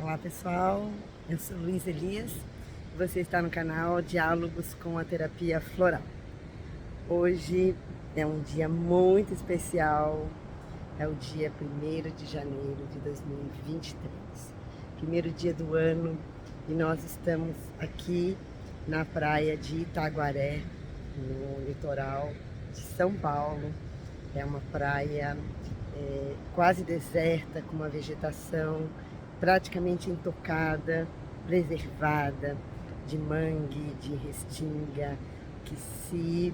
Olá pessoal, eu sou Luiz Elias e você está no canal Diálogos com a Terapia Floral. Hoje é um dia muito especial, é o dia 1º de janeiro de 2023, primeiro dia do ano, e nós estamos aqui na praia de Itaguaré, no litoral de São Paulo. É uma praia quase deserta, com uma vegetação praticamente intocada, preservada, de mangue, de restinga, que se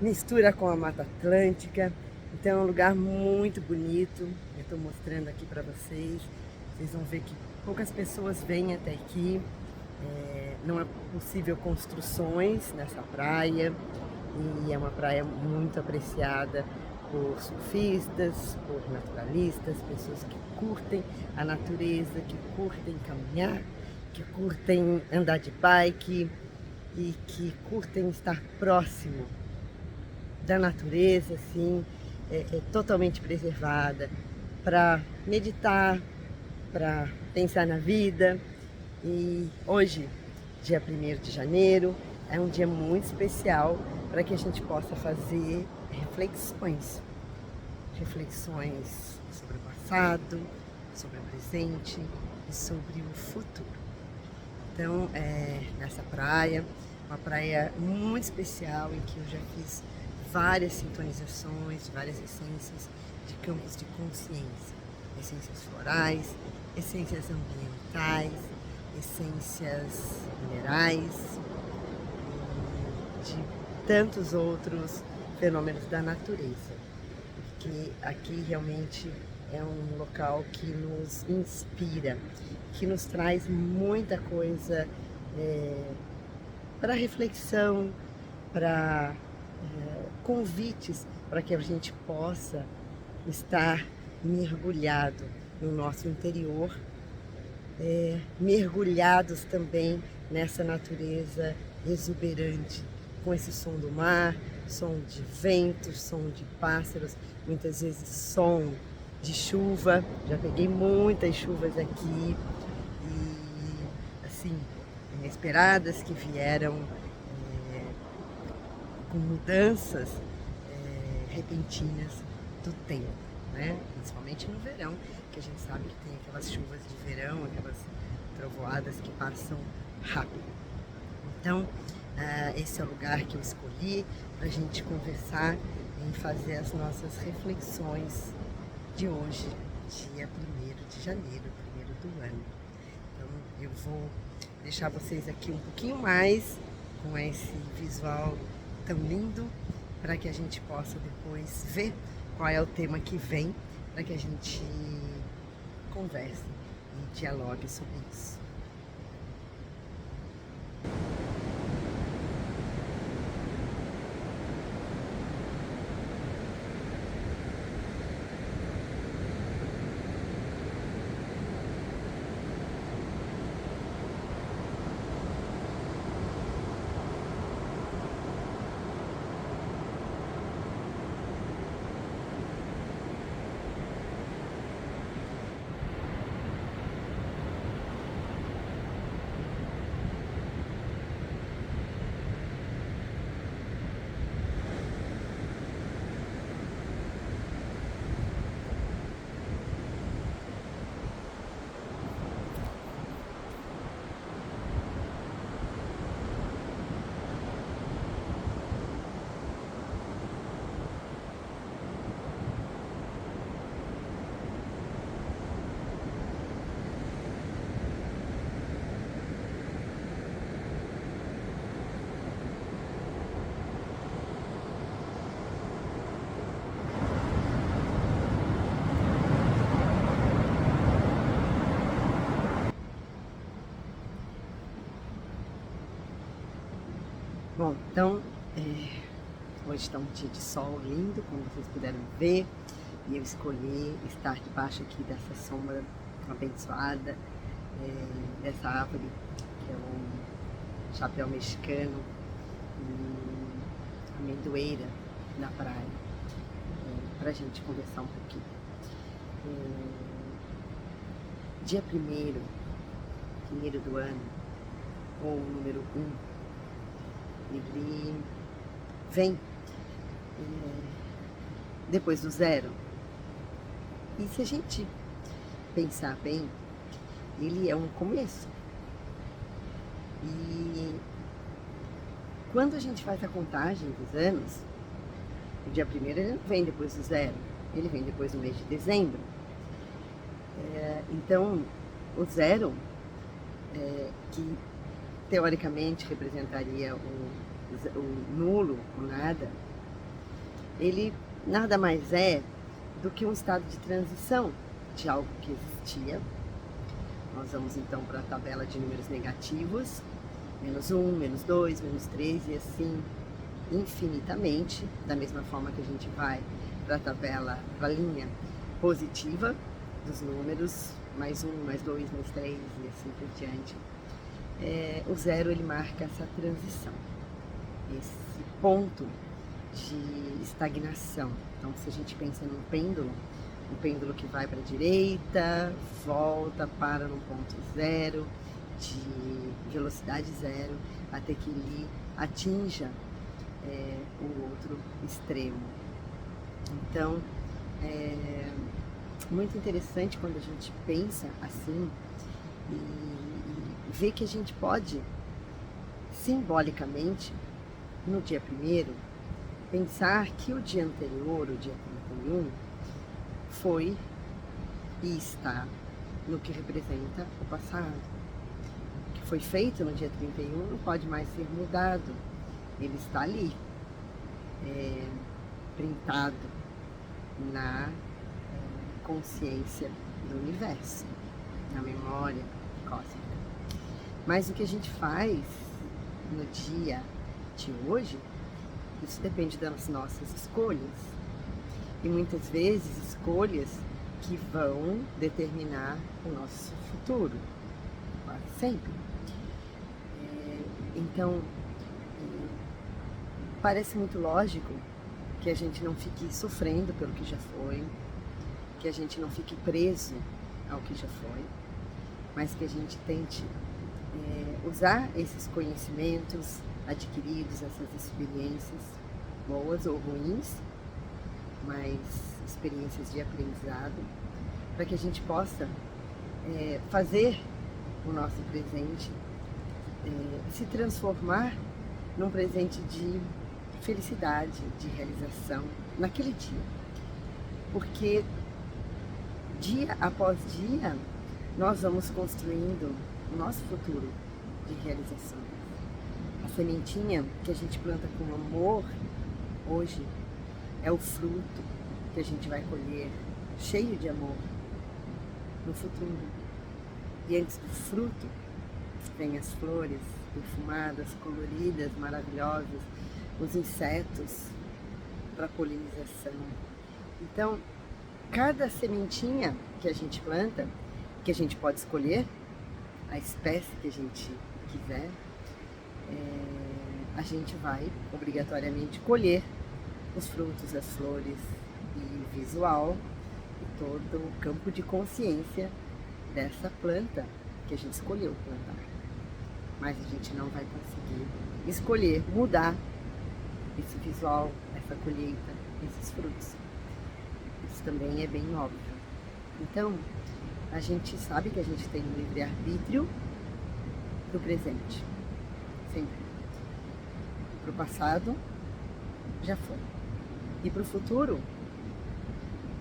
mistura com a Mata Atlântica. Então é um lugar muito bonito. Eu estou mostrando aqui para vocês. Vocês vão ver que poucas pessoas vêm até aqui. Não é possível construções nessa praia, e é uma praia muito apreciada por surfistas, por naturalistas, pessoas que curtem a natureza, que curtem caminhar, que curtem andar de bike e que curtem estar próximo da natureza, assim, totalmente preservada, para meditar, para pensar na vida. E hoje, dia 1º de janeiro, é um dia muito especial para que a gente possa fazer reflexões sobre o passado, sobre o presente e sobre o futuro. Então, nessa praia, uma praia muito especial em que eu já fiz várias sintonizações, várias essências de campos de consciência, essências florais, essências ambientais, essências minerais, de tantos outros fenômenos da natureza, porque aqui realmente é um local que nos inspira, que nos traz muita coisa para reflexão, para convites para que a gente possa estar mergulhado no nosso interior, mergulhados também nessa natureza exuberante, com esse som do mar, som de ventos, som de pássaros, muitas vezes som de chuva. Já peguei muitas chuvas aqui e, assim, inesperadas, que vieram com mudanças repentinas do tempo, né? Principalmente no verão, que a gente sabe que tem aquelas chuvas de verão, aquelas trovoadas que passam rápido. Então, esse é o lugar que eu escolhi para a gente conversar e fazer as nossas reflexões de hoje, dia 1º de janeiro, 1º do ano. Então, eu vou deixar vocês aqui um pouquinho mais com esse visual tão lindo, para que a gente possa depois ver qual é o tema que vem, para que a gente converse e dialogue sobre isso. Bom, então, hoje está um dia de sol lindo, como vocês puderam ver, e eu escolhi estar debaixo aqui dessa sombra abençoada, dessa árvore, que é um chapéu mexicano, amendoeira na praia, para a gente conversar um pouquinho. dia primeiro do ano, ou o número 1, ele vem depois do 0. E se a gente pensar bem, ele é um começo. E quando a gente faz a contagem dos anos, o dia 1º ele não vem depois do 0, ele vem depois do mês de dezembro. Então, o 0, que teoricamente representaria o nulo, o nada, ele nada mais é do que um estado de transição de algo que existia. Nós vamos então para a tabela de números negativos, -1, -2, -3 e assim infinitamente, da mesma forma que a gente vai para a tabela, para a linha positiva dos números, +1, +2, +3 e assim por diante. O 0 ele marca essa transição, esse ponto de estagnação. Então, se a gente pensa num pêndulo, um pêndulo que vai para a direita, volta, para num ponto 0, de velocidade 0, até que ele atinja o outro extremo. Então, é muito interessante quando a gente pensa assim e vê que a gente pode, simbolicamente, no dia 1º, pensar que o dia anterior, o dia 31, foi e está no que representa o passado. O que foi feito no dia 31 não pode mais ser mudado. Ele está ali, printado na consciência do universo, na memória cósmica. Mas o que a gente faz no dia de hoje, isso depende das nossas escolhas. E muitas vezes escolhas que vão determinar o nosso futuro, quase sempre. Então, parece muito lógico que a gente não fique sofrendo pelo que já foi, que a gente não fique preso ao que já foi, mas que a gente tente usar esses conhecimentos adquiridos, essas experiências, boas ou ruins, mas experiências de aprendizado, para que a gente possa fazer o nosso presente se transformar num presente de felicidade, de realização naquele dia. Porque dia após dia nós vamos construindo o nosso futuro de realização. A sementinha que a gente planta com amor hoje é o fruto que a gente vai colher cheio de amor no futuro. E antes do fruto vem as flores perfumadas, coloridas, maravilhosas, os insetos para polinização. Então, cada sementinha que a gente planta, que a gente pode escolher a espécie que a gente quiser, a gente vai obrigatoriamente colher os frutos, as flores e o visual e todo o campo de consciência dessa planta que a gente escolheu plantar. Mas a gente não vai conseguir escolher mudar esse visual, essa colheita, esses frutos. Isso também é bem óbvio. Então, a gente sabe que a gente tem um livre-arbítrio do presente, sempre. Para o passado, já foi. E para o futuro,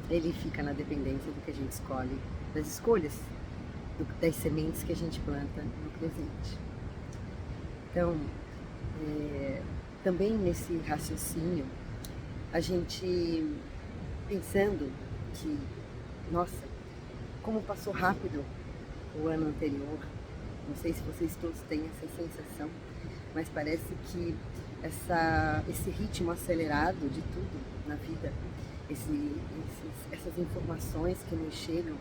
ele fica na dependência do que a gente escolhe, das escolhas, das sementes que a gente planta no presente. Então, também nesse raciocínio, a gente pensando que, nossa, como passou rápido o ano anterior, não sei se vocês todos têm essa sensação, mas parece que esse ritmo acelerado de tudo na vida, essas informações que nos chegam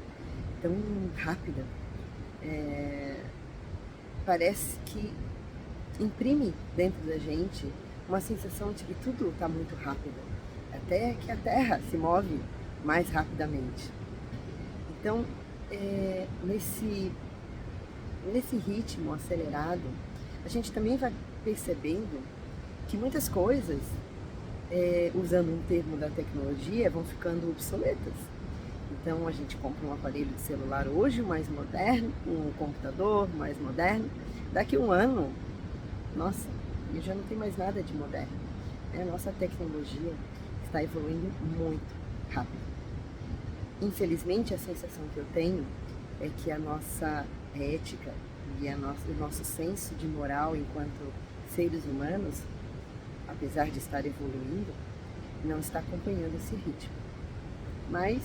tão rápida, parece que imprime dentro da gente uma sensação de que tudo está muito rápido, até que a Terra se move mais rapidamente. Então, nesse ritmo acelerado, a gente também vai percebendo que muitas coisas, usando um termo da tecnologia, vão ficando obsoletas. Então a gente compra um aparelho de celular hoje mais moderno, um computador mais moderno, daqui a um ano, nossa, e já não tem mais nada de moderno. A nossa tecnologia está evoluindo muito rápido. Infelizmente, a sensação que eu tenho é que a nossa ética e o nosso senso de moral enquanto seres humanos, apesar de estar evoluindo, não está acompanhando esse ritmo. Mas,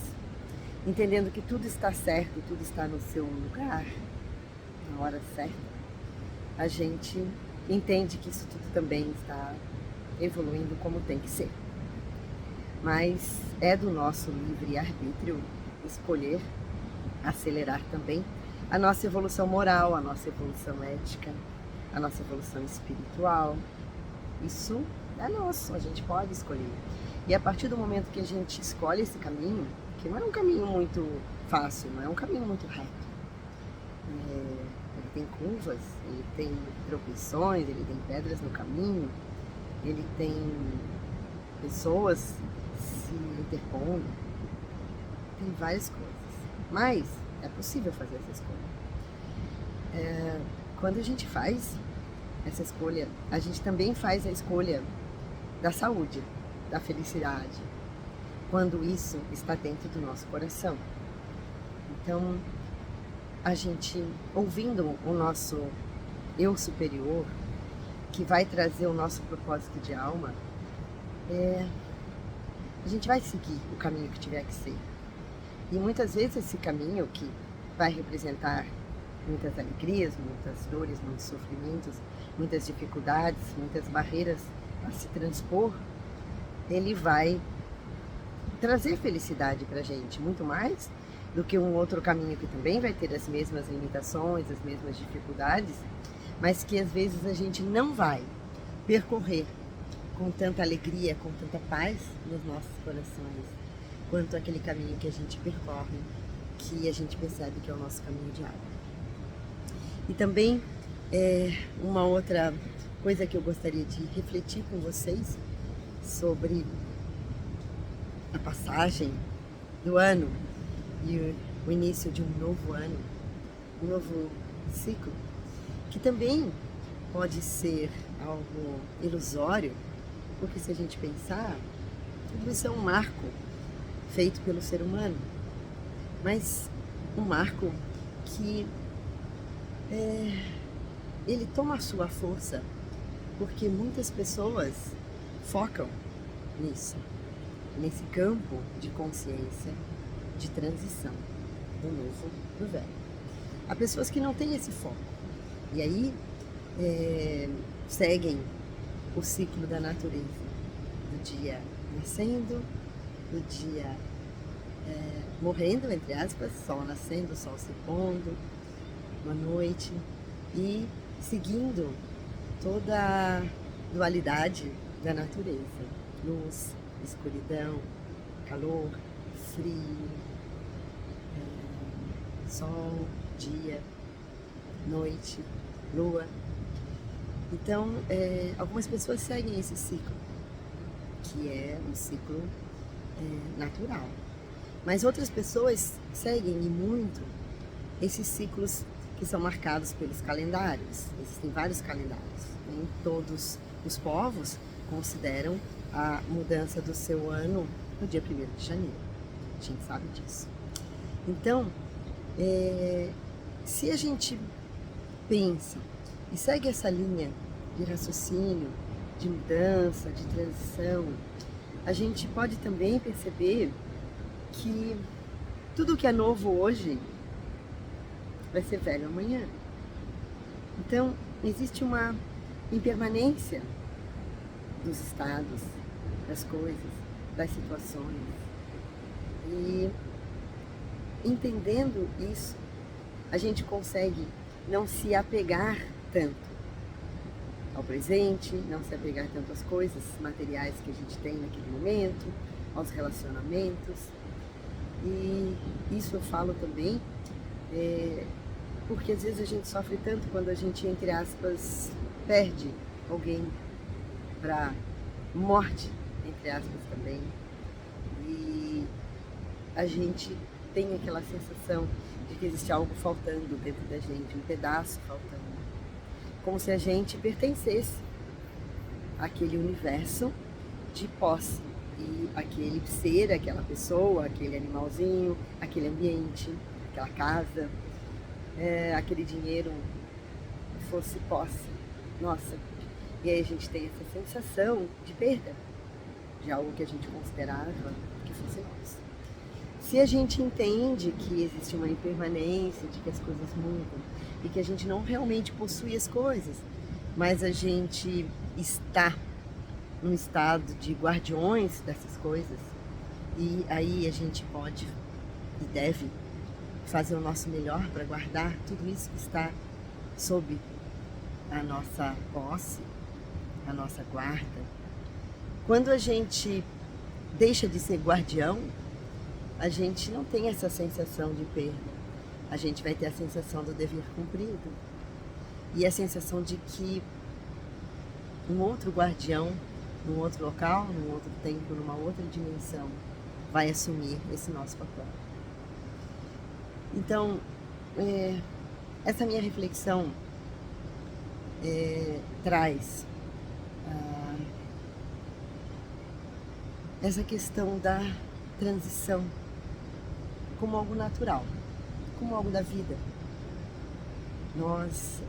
entendendo que tudo está certo, tudo está no seu lugar, na hora certa, a gente entende que isso tudo também está evoluindo como tem que ser. Mas é do nosso livre-arbítrio escolher acelerar também a nossa evolução moral, a nossa evolução ética, a nossa evolução espiritual. Isso é nosso, a gente pode escolher. E a partir do momento que a gente escolhe esse caminho, que não é um caminho muito fácil, não é um caminho muito reto. Ele tem curvas, ele tem tropeções, ele tem pedras no caminho, ele tem pessoas se interpondo, tem várias coisas. Mas é possível fazer essa escolha. Quando a gente faz essa escolha, a gente também faz a escolha da saúde, da felicidade, quando isso está dentro do nosso coração. Então, a gente, ouvindo o nosso eu superior, que vai trazer o nosso propósito de alma, a gente vai seguir o caminho que tiver que ser. E muitas vezes esse caminho, que vai representar muitas alegrias, muitas dores, muitos sofrimentos, muitas dificuldades, muitas barreiras a se transpor, ele vai trazer felicidade pra gente, muito mais do que um outro caminho que também vai ter as mesmas limitações, as mesmas dificuldades, mas que às vezes a gente não vai percorrer com tanta alegria, com tanta paz nos nossos corações, quanto aquele caminho que a gente percorre, que a gente percebe que é o nosso caminho de alma. E também, uma outra coisa que eu gostaria de refletir com vocês sobre a passagem do ano e o início de um novo ano, um novo ciclo, que também pode ser algo ilusório, porque se a gente pensar, tudo isso é um marco feito pelo ser humano, mas um marco que ele toma a sua força porque muitas pessoas focam nisso, nesse campo de consciência, de transição do novo para o velho. Há pessoas que não têm esse foco e aí seguem o ciclo da natureza, do dia nascendo, do dia morrendo, entre aspas, sol nascendo, sol se pondo, uma noite, e seguindo toda a dualidade da natureza, luz, escuridão, calor, frio, sol, dia, noite, lua. Então, algumas pessoas seguem esse ciclo, que é um ciclo natural. Mas outras pessoas seguem, e muito, esses ciclos que são marcados pelos calendários. Existem vários calendários. Nem todos os povos consideram a mudança do seu ano no dia 1º de janeiro. A gente sabe disso. Então, se a gente pensa e segue essa linha de raciocínio, de mudança, de transição, a gente pode também perceber que tudo que é novo hoje vai ser velho amanhã. Então, existe uma impermanência dos estados, das coisas, das situações. E entendendo isso, a gente consegue não se apegar tanto ao presente, não se apegar tanto às coisas materiais que a gente tem naquele momento, aos relacionamentos. E isso eu falo também Porque às vezes a gente sofre tanto quando a gente, entre aspas, perde alguém para morte, entre aspas também. E a gente tem aquela sensação de que existe algo faltando dentro da gente, um pedaço faltando. Como se a gente pertencesse àquele universo de posse. E aquele ser, aquela pessoa, aquele animalzinho, aquele ambiente, aquela casa, aquele dinheiro fosse posse. Nossa, e aí a gente tem essa sensação de perda de algo que a gente considerava que fosse nosso. Se a gente entende que existe uma impermanência, de que as coisas mudam e que a gente não realmente possui as coisas, mas a gente está num estado de guardiões dessas coisas, e aí a gente pode e deve fazer o nosso melhor para guardar tudo isso que está sob a nossa posse, a nossa guarda. Quando a gente deixa de ser guardião, a gente não tem essa sensação de perda. A gente vai ter a sensação do dever cumprido e a sensação de que um outro guardião, num outro local, num outro tempo, numa outra dimensão, vai assumir esse nosso papel. Então, essa minha reflexão traz essa questão da transição como algo natural, como algo da vida. Nós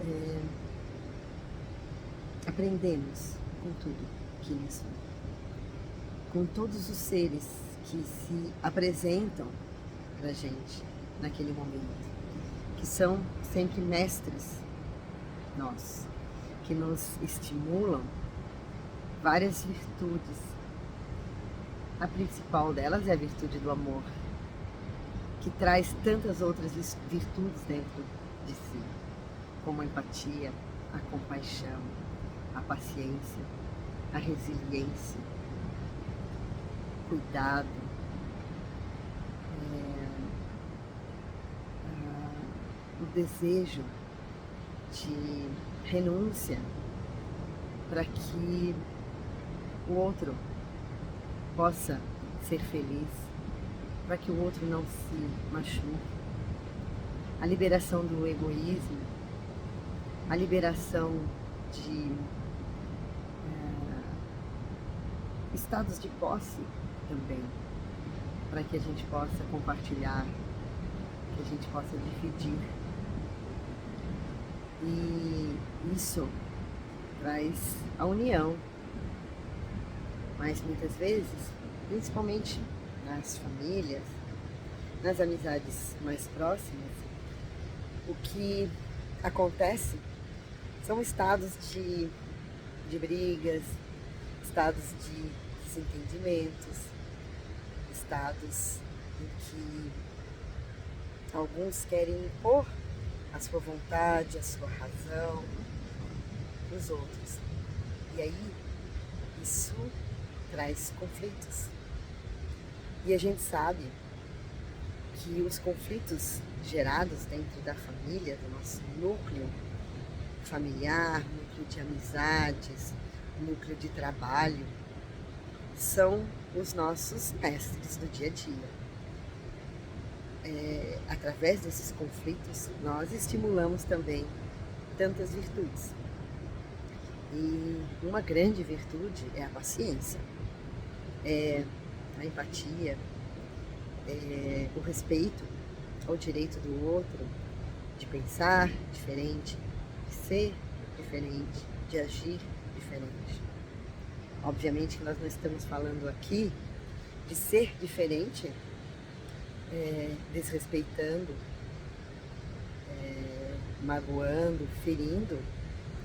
aprendemos com tudo que nos vive, com todos os seres que se apresentam pra gente naquele momento, que são sempre mestres nossos, que nos estimulam várias virtudes. A principal delas é a virtude do amor, que traz tantas outras virtudes dentro de si, como a empatia, a compaixão, a paciência, a resiliência, cuidado, o desejo de renúncia para que o outro possa ser feliz, para que o outro não se machuque, a liberação do egoísmo, a liberação de estados de posse também, para que a gente possa compartilhar, que a gente possa dividir. E isso traz a união, mas muitas vezes, principalmente nas famílias, nas amizades mais próximas, o que acontece são estados de brigas, estados de desentendimentos, estados em que alguns querem impor a sua vontade, a sua razão nos outros. E aí, isso traz conflitos. E a gente sabe que os conflitos gerados dentro da família, do nosso núcleo familiar, núcleo de amizades, núcleo de trabalho, são os nossos mestres do dia a dia. Através desses conflitos, nós estimulamos também tantas virtudes. E uma grande virtude é a paciência, a empatia, o respeito ao direito do outro, de pensar diferente, de ser diferente, de agir diferente. Obviamente que nós não estamos falando aqui de ser diferente, desrespeitando, magoando, ferindo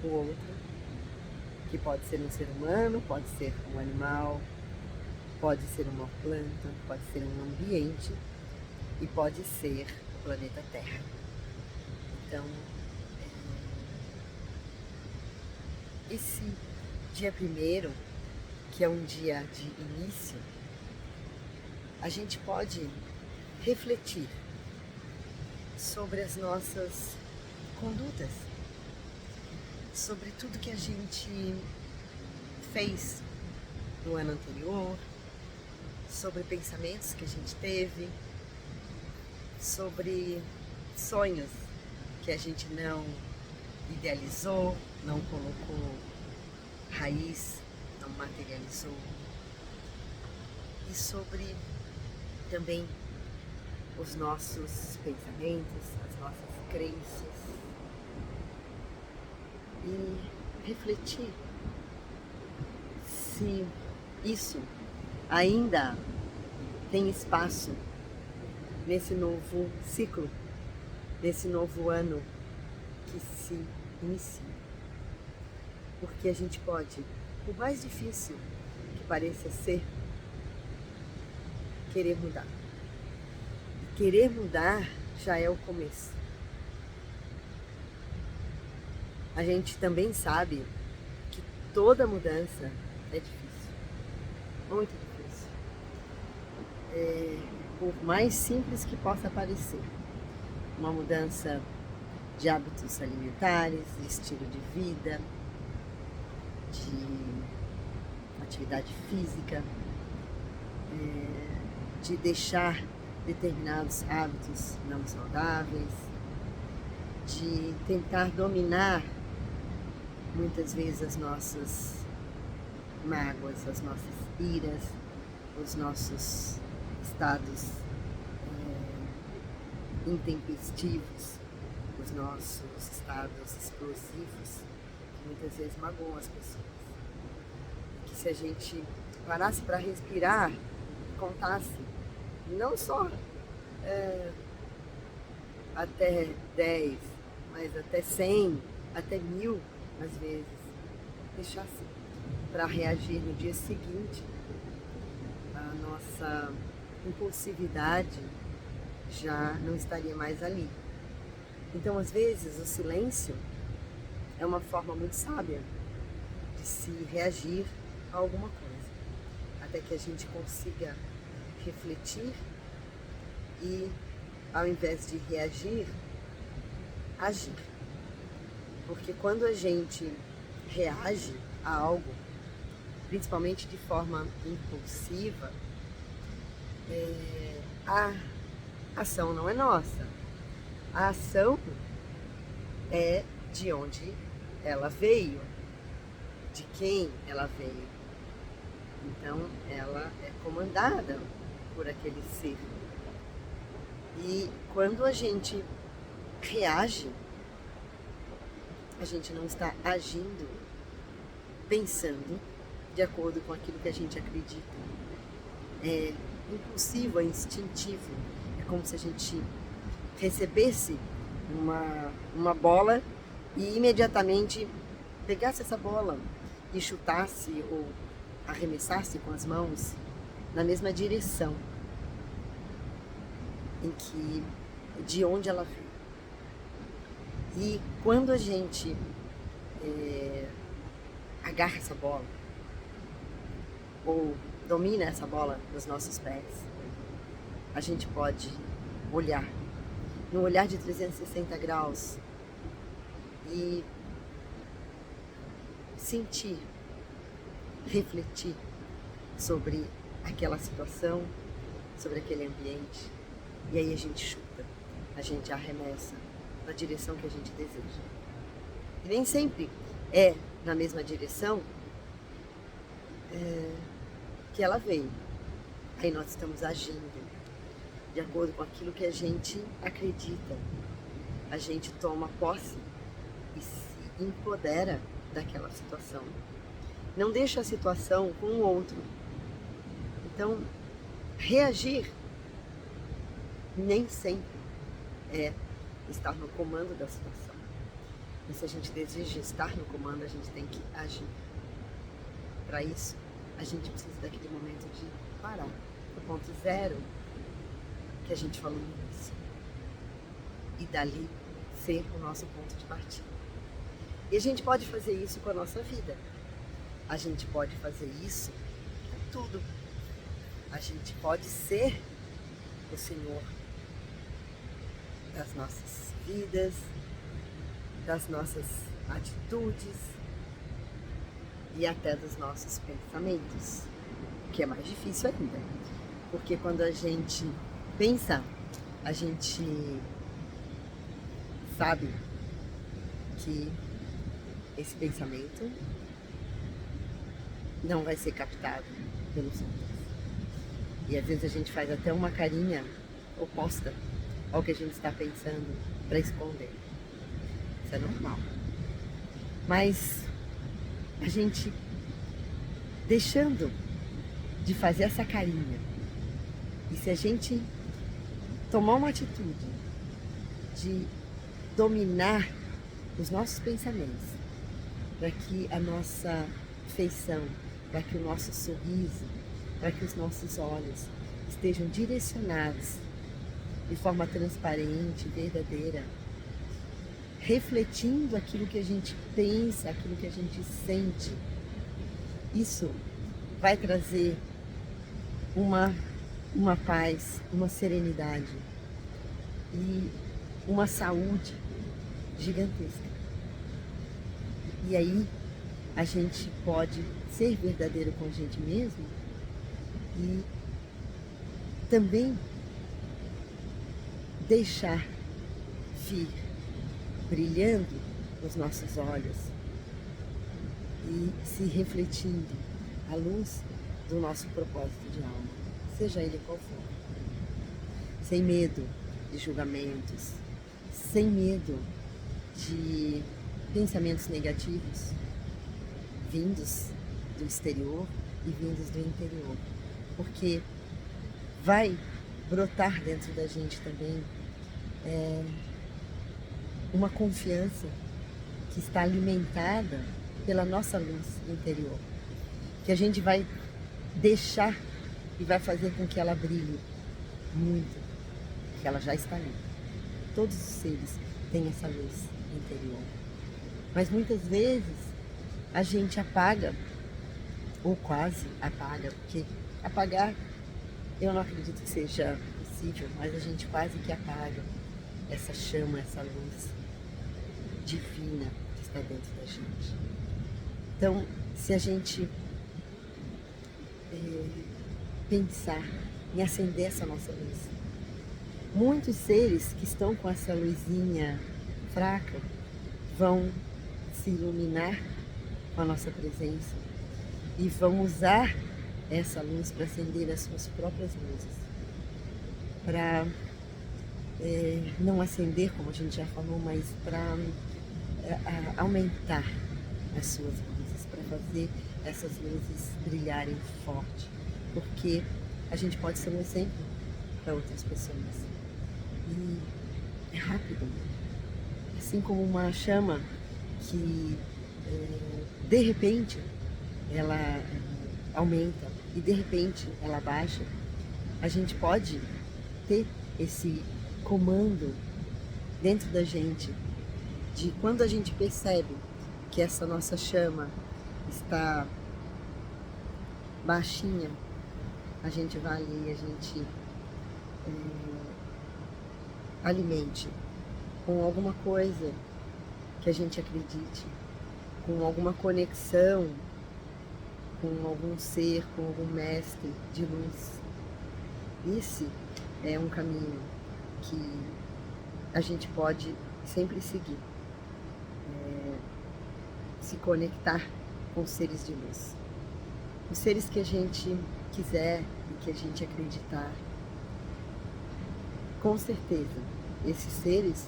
o outro, que pode ser um ser humano, pode ser um animal, pode ser uma planta, pode ser um ambiente e pode ser o planeta Terra. Então, esse dia 1º, que é um dia de início, a gente pode refletir sobre as nossas condutas, sobre tudo que a gente fez no ano anterior, sobre pensamentos que a gente teve, sobre sonhos que a gente não idealizou, não colocou raiz, não materializou, e sobre também os nossos pensamentos, as nossas crenças, e refletir se isso ainda tem espaço nesse novo ciclo, nesse novo ano que se inicia. Porque a gente pode, por mais difícil que pareça ser, querer mudar. E querer mudar já é o começo. A gente também sabe que toda mudança é difícil, muito difícil. Por mais simples que possa parecer, uma mudança de hábitos alimentares, de estilo de vida, de atividade física, de deixar determinados hábitos não saudáveis, de tentar dominar muitas vezes as nossas mágoas, as nossas iras, os nossos estados intempestivos, os nossos estados explosivos, que muitas vezes magoam as pessoas. Que se a gente parasse para respirar, contasse, não só até 10, mas até 100, até 1000, às vezes, deixasse para reagir no dia seguinte, a nossa impulsividade já não estaria mais ali. Então, às vezes, o silêncio é uma forma muito sábia de se reagir a alguma coisa, até que a gente consiga refletir e, ao invés de reagir, agir. Porque quando a gente reage a algo, principalmente de forma impulsiva, a ação não é nossa. A ação é de onde ela veio, de quem ela veio. Então, ela é comandada por aquele ser. E quando a gente reage, a gente não está agindo, pensando de acordo com aquilo que a gente acredita. É impulsivo, é instintivo. É como se a gente recebesse uma bola e imediatamente pegasse essa bola e chutasse ou arremessasse com as mãos na mesma direção de onde ela veio. E quando a gente agarra essa bola ou domina essa bola nos nossos pés, a gente pode olhar num olhar de 360 graus e sentir, refletir sobre aquela situação, sobre aquele ambiente, e aí a gente chuta, a gente arremessa na direção que a gente deseja. E nem sempre é na mesma direção que ela veio. Aí nós estamos agindo de acordo com aquilo que a gente acredita. A gente toma posse e se empodera daquela situação. Não deixa a situação com o outro. Então, reagir nem sempre é estar no comando da situação. Mas se a gente deseja estar no comando, a gente tem que agir. Para isso, a gente precisa daquele momento de parar, o ponto zero que a gente falou no início. E dali ser o nosso ponto de partida. E a gente pode fazer isso com a nossa vida. A gente pode fazer isso com tudo. A gente pode ser o Senhor das nossas vidas, das nossas atitudes e até dos nossos pensamentos, o que é mais difícil ainda, porque quando a gente pensa, a gente sabe que esse pensamento não vai ser captado pelos outros. E às vezes a gente faz até uma carinha oposta ao que a gente está pensando para esconder. Isso é normal. Mas a gente deixando de fazer essa carinha, e se a gente tomar uma atitude de dominar os nossos pensamentos, para que a nossa feição, para que o nosso sorriso, para que os nossos olhos estejam direcionados de forma transparente, verdadeira, refletindo aquilo que a gente pensa, aquilo que a gente sente. Isso vai trazer uma paz, uma serenidade e uma saúde gigantesca. E aí a gente pode ser verdadeiro com a gente mesmo e também deixar vir brilhando os nossos olhos e se refletindo à luz do nosso propósito de alma, seja ele qual for. Sem medo de julgamentos, sem medo de pensamentos negativos vindos do exterior e vindos do interior, porque vai brotar dentro da gente também uma confiança que está alimentada pela nossa luz interior, que a gente vai deixar e vai fazer com que ela brilhe muito, que ela já está ali. Todos os seres têm essa luz interior, mas muitas vezes a gente apaga, ou quase apaga, porque apagar eu não acredito que seja possível, mas a gente quase que apaga essa chama, essa luz divina que está dentro da gente. Então, se a gente pensar em acender essa nossa luz, muitos seres que estão com essa luzinha fraca vão se iluminar com a nossa presença e vão usar essa luz para acender as suas próprias luzes, para não acender, como a gente já falou, mas para aumentar as suas luzes, para fazer essas luzes brilharem forte, porque a gente pode ser um exemplo para outras pessoas. E é rápido, assim como uma chama que de repente ela aumenta e de repente ela baixa. A gente pode ter esse comando dentro da gente de quando a gente percebe que essa nossa chama está baixinha, a gente vai ali, a gente alimente com alguma coisa que a gente acredite, com alguma conexão com algum ser, com algum mestre de luz. Esse é um caminho que a gente pode sempre seguir, se conectar com seres de luz, os seres que a gente quiser e que a gente acreditar. Com certeza, esses seres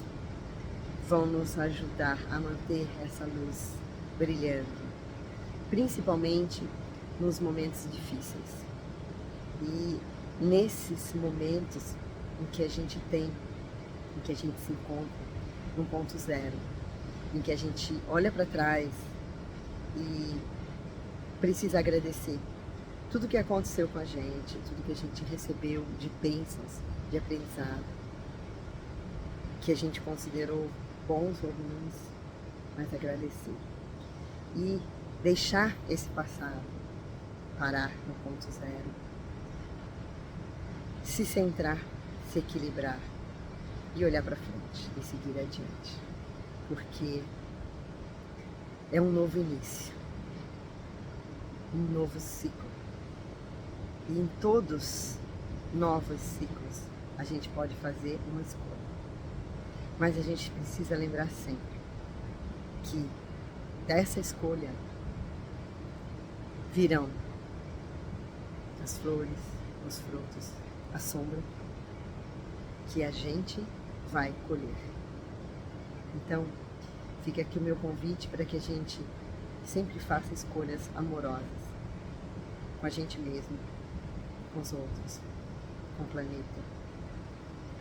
vão nos ajudar a manter essa luz brilhando, principalmente nos momentos difíceis. E nesses momentos em que a gente se encontra no ponto zero, em que a gente olha para trás e precisa agradecer tudo que aconteceu com a gente, tudo que a gente recebeu de bênçãos, de aprendizado, que a gente considerou bons ou ruins, mas agradecer. E deixar esse passado parar no ponto zero, se centrar, se equilibrar e olhar para frente e seguir adiante, porque é um novo início, um novo ciclo. E em todos novos ciclos a gente pode fazer uma escolha. Mas a gente precisa lembrar sempre que dessa escolha virão as flores, os frutos, a sombra que a gente vai colher. Então, fica aqui o meu convite para que a gente sempre faça escolhas amorosas com a gente mesmo, com os outros, com o planeta,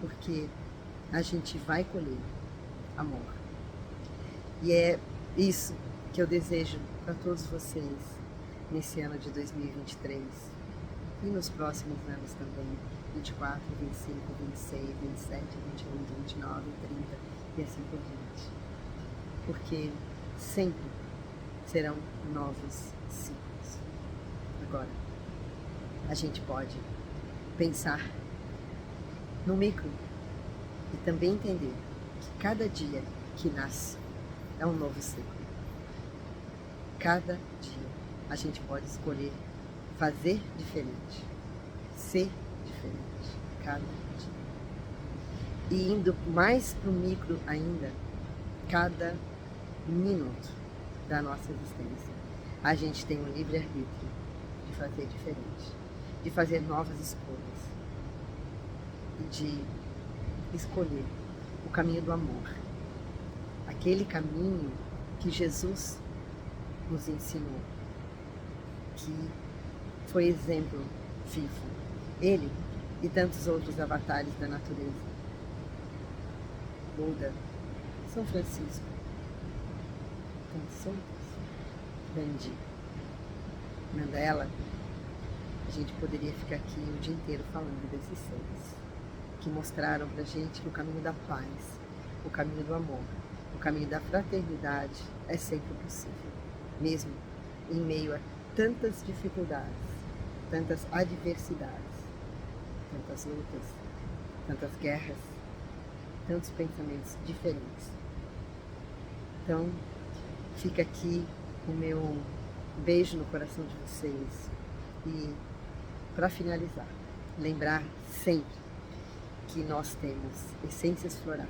porque a gente vai colher amor. E é isso que eu desejo para todos vocês nesse ano de 2023 e nos próximos anos também, 24, 25, 26, 27, 28, 29, 30 e assim por diante. Porque sempre serão novos ciclos. Agora, a gente pode pensar no micro e também entender que cada dia que nasce é um novo ciclo. Cada dia a gente pode escolher fazer diferente, ser diferente, cada dia. E indo mais para o micro ainda, cada minuto da nossa existência, a gente tem um livre-arbítrio de fazer diferente, de fazer novas escolhas, de escolher o caminho do amor, aquele caminho que Jesus nos ensinou, que foi exemplo vivo, ele e tantos outros avatares da natureza, Buda, São Francisco, tantos outros, Gandhi, Mandela. A gente poderia ficar aqui o dia inteiro falando desses seres que mostraram pra gente que o caminho da paz, o caminho do amor, o caminho da fraternidade é sempre possível, mesmo em meio a tantas dificuldades, tantas adversidades, tantas lutas, tantas guerras, tantos pensamentos diferentes. Então, fica aqui o meu beijo no coração de vocês e, para finalizar, lembrar sempre que nós temos essências florais,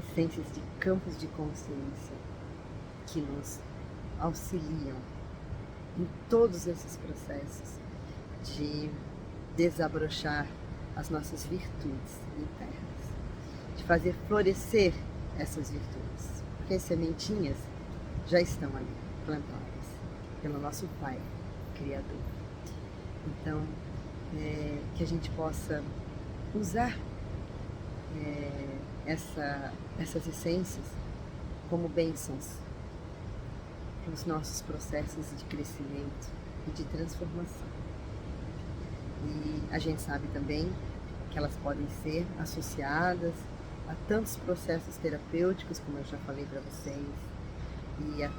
essências de campos de consciência que nos auxiliam em todos esses processos de desabrochar as nossas virtudes internas, de fazer florescer essas virtudes, porque as sementinhas já estão ali, plantadas pelo nosso Pai Criador. Então, que a gente possa usar essas essências como bênçãos para os nossos processos de crescimento e de transformação. E a gente sabe também que elas podem ser associadas a tantos processos terapêuticos, como eu já falei para vocês, e a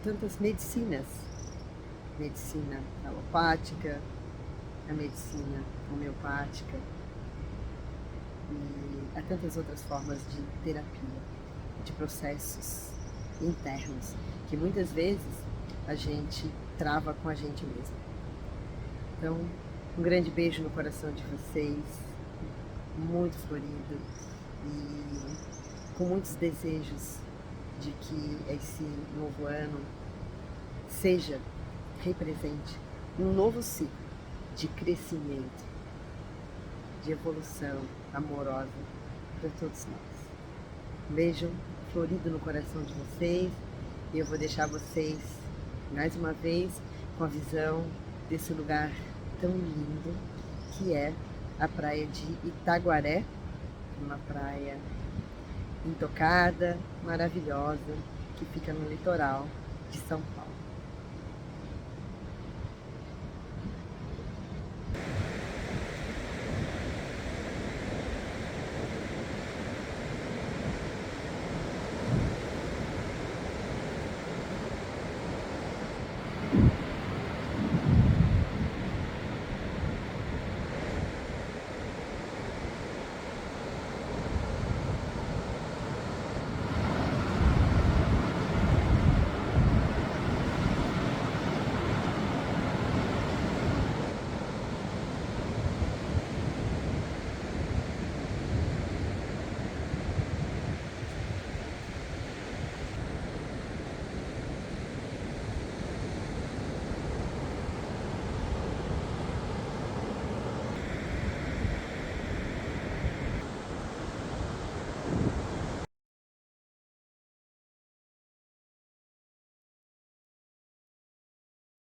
tantas medicinas, medicina alopática, a medicina homeopática e a tantas outras formas de terapia, de processos internos, que muitas vezes a gente trava com a gente mesmo. Então, um grande beijo no coração de vocês, muito florido e com muitos desejos de que esse novo ano represente um novo ciclo de crescimento, de evolução amorosa para todos nós. Um beijo florido no coração de vocês e eu vou deixar vocês mais uma vez com a visão desse lugar tão lindo que é a praia de Itaguaré, uma praia intocada, maravilhosa, que fica no litoral de São Paulo.